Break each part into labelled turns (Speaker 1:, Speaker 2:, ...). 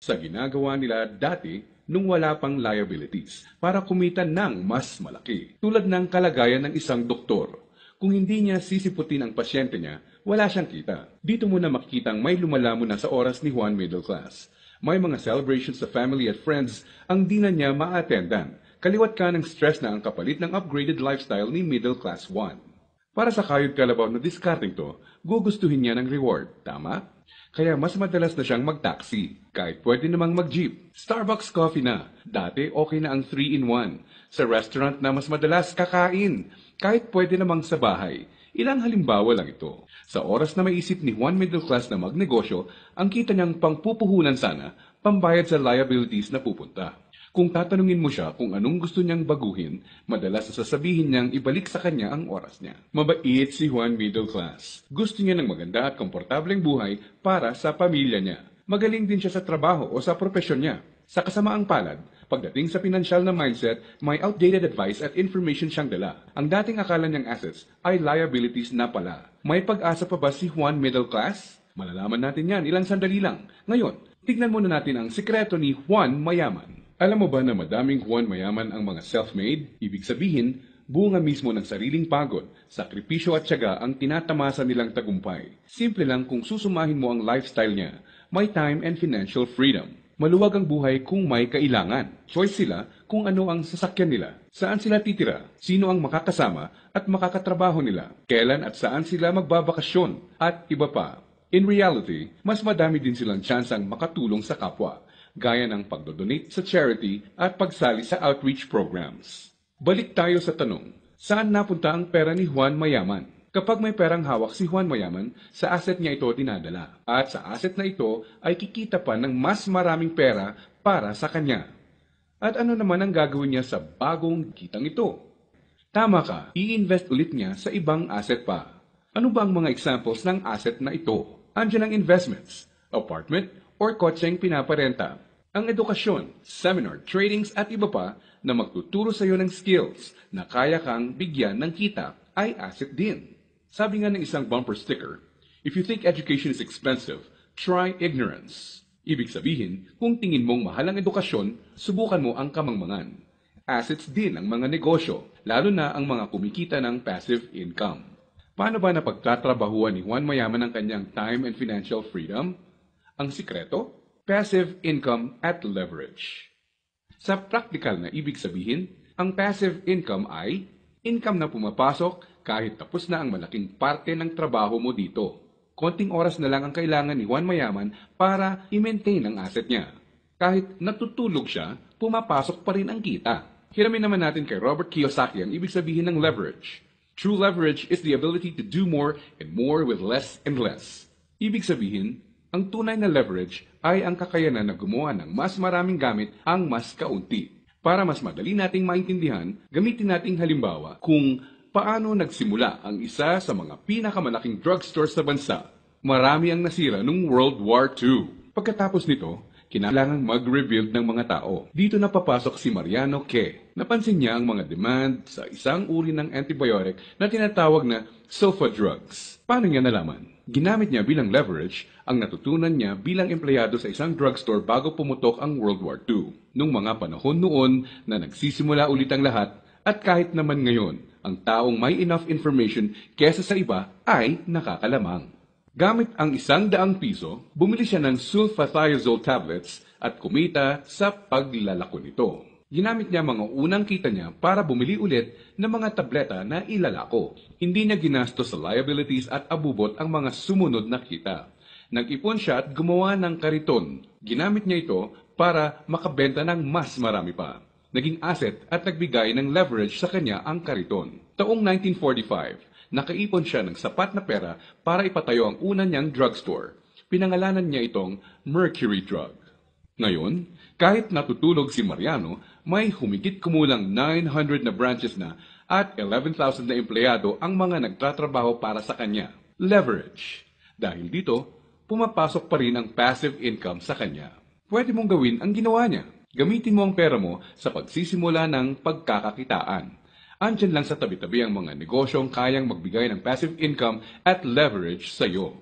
Speaker 1: sa ginagawa nila dati nung wala pang liabilities para kumita ng mas malaki. Tulad ng kalagayan ng isang doktor. Kung hindi niya sisiputin ang pasyente niya, wala siyang kita. Dito mo na makikitang may lumalamon na sa oras ni Juan Middle Class. May mga celebrations sa family at friends ang di na niya ma-attendan. Kaliwat ka ng stress na ang kapalit ng upgraded lifestyle ni Middle Class 1. Para sa kayod kalabaw na discarding to, gugustuhin niya ng reward, tama? Kaya mas madalas na siyang mag-taxi, kahit pwede namang mag-jeep. Starbucks coffee na, dati okay na ang 3-in-1. Sa restaurant na mas madalas kakain, kahit pwede namang sa bahay. Ilang halimbawa lang ito. Sa oras na maisip ni Juan Middle Class na magnegosyo, ang kita niyang pangpupuhunan sana, pambayad sa liabilities na pupunta. Kung tatanungin mo siya kung anong gusto niyang baguhin, madalas na sasabihin niyang ibalik sa kanya ang oras niya. Mabait si Juan Middle Class. Gusto niya ng maganda at komportableng buhay para sa pamilya niya. Magaling din siya sa trabaho o sa propesyon niya. Sa kasamaang palad, pagdating sa pinansyal na mindset, may outdated advice at information siyang dala. Ang dating akala niyang assets ay liabilities na pala. May pag-asa pa ba si Juan Middle Class? Malalaman natin yan ilang sandali lang. Ngayon, tignan muna natin ang sikreto ni Juan Mayaman. Alam mo ba na madaming Juan Mayaman ang mga self-made? Ibig sabihin, bunga mismo ng sariling pagod, sakripisyo at tiyaga ang tinatamasa nilang tagumpay. Simple lang kung susumahin mo ang lifestyle niya, may time and financial freedom. Maluwag ang buhay kung may kailangan. Choice sila kung ano ang sasakyan nila, saan sila titira, sino ang makakasama at makakatrabaho nila, kailan at saan sila magbabakasyon, at iba pa. In reality, mas madami din silang tsansang makatulong sa kapwa, gaya ng pagdodonate sa charity at pagsali sa outreach programs. Balik tayo sa tanong, saan napunta ang pera ni Juan Mayaman? Kapag may perang hawak si Juan Mayaman, sa asset niya ito dinadala. At sa asset na ito ay kikita pa ng mas maraming pera para sa kanya. At ano naman ang gagawin niya sa bagong kitang ito? Tama ka, i-invest ulit niya sa ibang asset pa. Ano ba ang mga examples ng asset na ito? Andiyan ang investments, apartment, or kotseng pinaparenta. Ang edukasyon, seminar, tradings at iba pa na magtuturo sa iyo ng skills na kaya kang bigyan ng kita ay asset din. Sabi nga ng isang bumper sticker, if you think education is expensive, try ignorance. Ibig sabihin, kung tingin mong mahal ang edukasyon, subukan mo ang kamangmangan. Assets din ang mga negosyo, lalo na ang mga kumikita ng passive income. Paano ba napagtatrabahuan ni Juan Mayaman ang kanyang time and financial freedom? Ang sikreto? Passive income at leverage. Sa practical na ibig sabihin, ang passive income ay income na pumapasok kahit tapos na ang malaking parte ng trabaho mo dito. Konting oras na lang ang kailangan ni Juan Mayaman para i-maintain ang asset niya. Kahit natutulog siya, pumapasok pa rin ang kita. Hiramin naman natin kay Robert Kiyosaki ang ibig sabihin ng leverage. True leverage is the ability to do more and more with less and less. Ibig sabihin, ang tunay na leverage ay ang kakayanan na gumawa ng mas maraming gamit ang mas kaunti. Para mas madali nating maintindihan, gamitin nating halimbawa kung paano nagsimula ang isa sa mga pinakamalaking drugstore sa bansa. Marami ang nasira noong World War II. Pagkatapos nito, kinailangang mag-rebuild ng mga tao. Dito na papasok si Mariano K. Napansin niya ang mga demand sa isang uri ng antibiotic na tinatawag na sulfa drugs. Paano niya nalaman? Ginamit niya bilang leverage ang natutunan niya bilang empleyado sa isang drugstore bago pumutok ang World War II. Nung mga panahon noon na nagsisimula ulit ang lahat at kahit naman ngayon, ang taong may enough information kesa sa iba ay nakakalamang. Gamit ang 100 piso, bumili siya ng sulfathiazole tablets at kumita sa paglalako nito. Ginamit niya mga unang kita niya para bumili ulit ng mga tableta na ilalako. Hindi niya ginasto sa liabilities at abubot ang mga sumunod na kita. Nag-ipon siya at gumawa ng kariton. Ginamit niya ito para makabenta ng mas marami pa. Naging asset at nagbigay ng leverage sa kanya ang kariton. Taong 1945, nakaipon siya ng sapat na pera para ipatayo ang una niyang drugstore. Pinangalanan niya itong Mercury Drug. Ngayon, kahit natutulog si Mariano, may humigit kumulang 900 na branches na at 11,000 na empleyado ang mga nagtatrabaho para sa kanya. Leverage. Dahil dito, pumapasok pa rin ang passive income sa kanya. Pwede mong gawin ang ginawa niya. Gamitin mo ang pera mo sa pagsisimula ng pagkakakitaan. Andyan lang sa tabi-tabi ang mga negosyong kayang magbigay ng passive income at leverage sa iyo.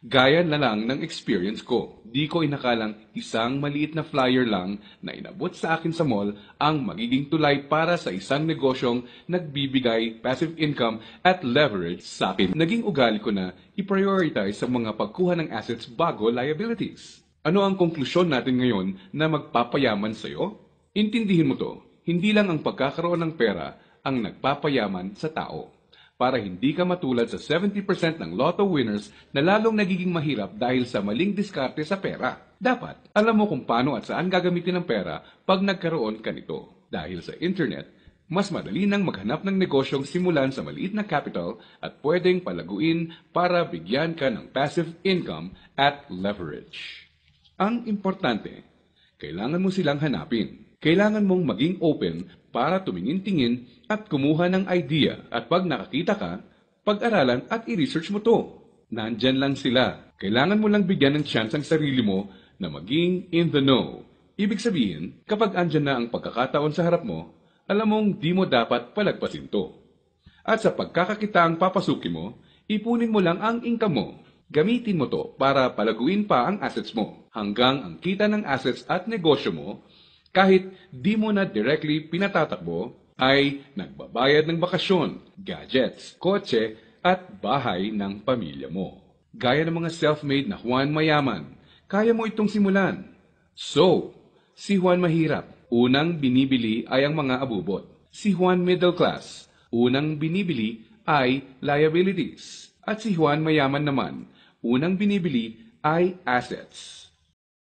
Speaker 1: Gaya na lang ng experience ko. Di ko inakalang isang maliit na flyer lang na inabot sa akin sa mall ang magiging tulay para sa isang negosyong nagbibigay passive income at leverage sa akin. Naging ugali ko na i-prioritize sa mga pagkuha ng assets bago liabilities. Ano ang konklusyon natin ngayon na magpapayaman sa'yo? Intindihin mo to, hindi lang ang pagkakaroon ng pera ang nagpapayaman sa tao. Para hindi ka matulad sa 70% ng lotto winners na lalong nagiging mahirap dahil sa maling diskarte sa pera. Dapat, alam mo kung paano at saan gagamitin ang pera pag nagkaroon ka nito. Dahil sa internet, mas madali nang maghanap ng negosyong simulan sa maliit na capital at pwedeng palaguin para bigyan ka ng passive income at leverage. Ang importante, kailangan mo silang hanapin. Kailangan mong maging open para tumingin-tingin at kumuha ng idea at pag nakakita ka, pag-aralan at i-research mo to. Nandyan lang sila. Kailangan mo lang bigyan ng chance ang sarili mo na maging in the know. Ibig sabihin, kapag andyan na ang pagkakataon sa harap mo, alam mong di mo dapat palagpasin to. At sa pagkakakitaang papasukin mo, ipunin mo lang ang income mo. Gamitin mo to para palaguin pa ang assets mo hanggang ang kita ng assets at negosyo mo kahit di mo na directly pinatatakbo, ay nagbabayad ng bakasyon, gadgets, kotse, at bahay ng pamilya mo. Gaya ng mga self-made na Juan Mayaman, kaya mo itong simulan. So, si Juan Mahirap, unang binibili ay ang mga abubot. Si Juan Middle Class, unang binibili ay liabilities. At si Juan Mayaman naman, unang binibili ay assets.